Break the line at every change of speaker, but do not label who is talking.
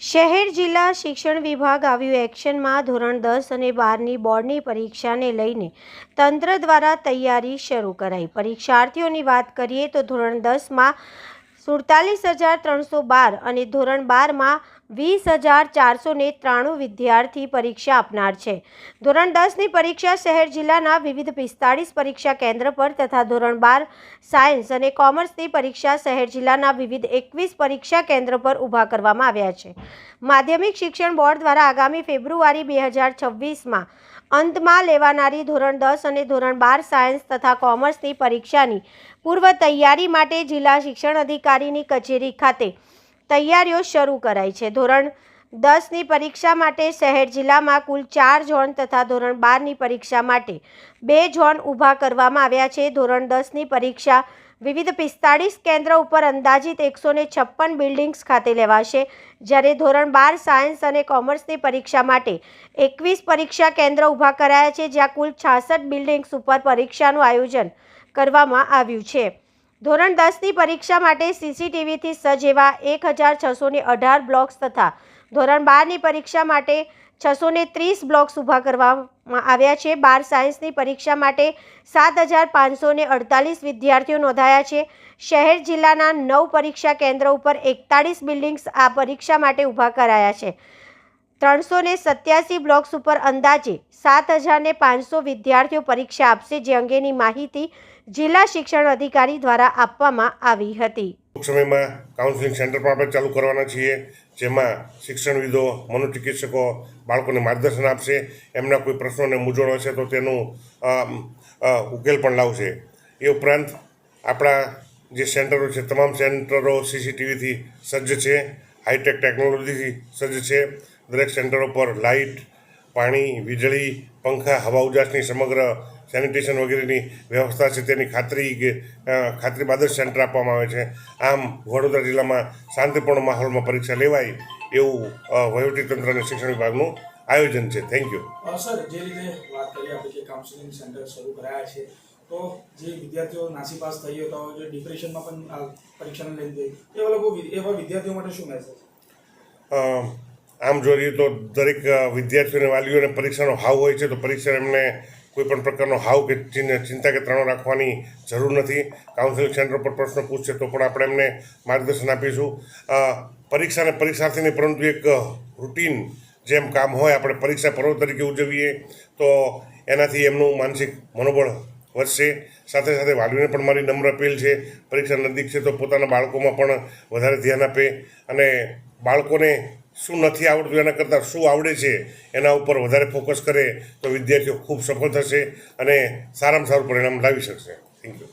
શહેર જિલ્લા શિક્ષણ વિભાગ આવ્યું એક્શનમાં ધોરણ 10 અને 12ની બોર્ડની પરીક્ષાને લઈને તંત્ર દ્વારા તૈયારી શરૂ કરાઈ। પરીક્ષાર્થીઓની વાત કરીએ તો ધોરણ 10માં 47,312 અને ધોરણ 12માં 20,493 વિદ્યાર્થી પરીક્ષા આપનાર છે। ધોરણ 10ની પરીક્ષા શહેર જિલ્લાના વિવિધ 45 પરીક્ષા કેન્દ્ર પર તથા ધોરણ 12 સાયન્સ અને કોમર્સની પરીક્ષા શહેર જિલ્લાના વિવિધ 21 પરીક્ષા કેન્દ્ર પર ઊભા કરવામાં આવ્યા છે। માધ્યમિક શિક્ષણ બોર્ડ દ્વારા આગામી ફેબ્રુઆરી 2026માં અંતમાં લેવાનારી ધોરણ 10 અને ધોરણ 12 સાયન્સ તથા કોમર્સની પરીક્ષાની પૂર્વ તૈયારી માટે જિલ્લા શિક્ષણ અધિકારીની કચેરી ખાતે તૈયારીઓ શરૂ કરાઈ છે। ધોરણ 10ની પરીક્ષા માટે શહેર જિલ્લામાં કુલ 4 ઝોન તથા ધોરણ 12ની પરીક્ષા માટે 2 ઝોન ઊભા કરવામાં આવ્યા છે। ધોરણ 10ની પરીક્ષા વિવિધ 45 કેન્દ્ર ઉપર અંદાજિત 156 બિલ્ડિંગ્સ ખાતે લેવાશે, જ્યારે ધોરણ 12 સાયન્સ અને કોમર્સની પરીક્ષા માટે 21 પરીક્ષા કેન્દ્ર ઊભા કરાયા છે, જ્યાં કુલ 66 બિલ્ડિંગ્સ ઉપર પરીક્ષાનું આયોજન કરવામાં આવ્યું છે। ધોરણ 10ની પરીક્ષા માટે સીસીટીવીથી સજ્જ એવા 1,618 બ્લોક્સ તથા ધોરણ 12ની પરીક્ષા માટે 630 બ્લોક્સ ઊભા કરવામાં આવ્યા છે। 12 સાયન્સની પરીક્ષા માટે 7,548 વિદ્યાર્થીઓ નોંધાયા છે। શહેર જિલ્લાના 9 પરીક્ષા કેન્દ્ર ઉપર 41 બિલ્ડિંગ્સ આ પરીક્ષા માટે ઊભા કરાયા છે। 387 બ્લોક્સ ઉપર અંદાજે 7,500 વિદ્યાર્થીઓ પરીક્ષા આપશે, જે અંગેની માહિતી જિલ્લા શિક્ષણ અધિકારી દ્વારા આપવામાં આવી હતી।
ટૂંક સમયમાં કાઉન્સેલિંગ સેન્ટર પણ આપણે ચાલુ કરવાના છીએ, જેમાં શિક્ષણવિદો, મનોચિકિત્સકો બાળકોને માર્ગદર્શન આપશે, એમના કોઈ પ્રશ્નો અને મૂંઝવણ હશે તો તેનું ઉકેલ પણ લાવશે। એ ઉપરાંત આપણા જે સેન્ટરો છે, તમામ સેન્ટરો સીસીટીવીથી સજ્જ છે, હાઈટેક ટેકનોલોજીથી સજ્જ છે। દરેક સેન્ટરો પર લાઇટ, પાણી, વીજળી, પંખા, હવા ઉજાસની સમગ્ર સેનિટેશન વગેરેની વ્યવસ્થા છે, તેની ખાતરી બાદ જ સેન્ટર આપવામાં આવે છે। આમ વડોદરા જિલ્લામાં શાંતિપૂર્ણ માહોલમાં પરીક્ષા લેવાય એવું વહીવટીતંત્ર અને શિક્ષણ વિભાગનું આયોજન છે। Thank you.
સર, જે રીતે વાત કરીએ આપણે કે કાઉન્સેલિંગ સેન્ટર શરૂ કરાયા છે, તો જે વિદ્યાર્થીઓ નાસીપાસ થઈ હતા, જે ડિપ્રેશનમાં પણ પરીક્ષાને લઈને એવા વિદ્યાર્થીઓ માટે શું મેસેજ?
આમ જોઈએ તો દરેક વિદ્યાર્થીઓને વાલીઓને પરીક્ષાનો હાવ હોય છે, તો પરીક્ષા એમને કોઈ પણ પ્રકારનો હાવ કે ચિંતા કે તણાવ રાખવાની જરૂર નથી। કાઉન્સેલિંગ સેન્ટર પર પ્રશ્ન પૂછશે તો પણ આપણે એમને માર્ગદર્શન આપીશું। પરીક્ષાને પરીક્ષાર્થીને પરંતુ એક રૂટીન જેમ કામ હોય, આપણે પરીક્ષા પર્વ તરીકે ઉજવીએ તો એનાથી એમનું માનસિક મનોબળ વધશે। સાથે સાથે વાલીઓને પણ મારી નમ્ર અપીલ છે, પરીક્ષા નજીક છે તો પોતાના બાળકોમાં પણ વધારે ધ્યાન આપે અને બાળકોને શું નથી આવડતું એના કરતાં શું આવડે છે એના ઉપર વધારે ફોકસ કરે તો વિદ્યાર્થીઓ ખૂબ સફળ થશે અને સારામાં સારું પરિણામ લાવી શકશે। Thank you.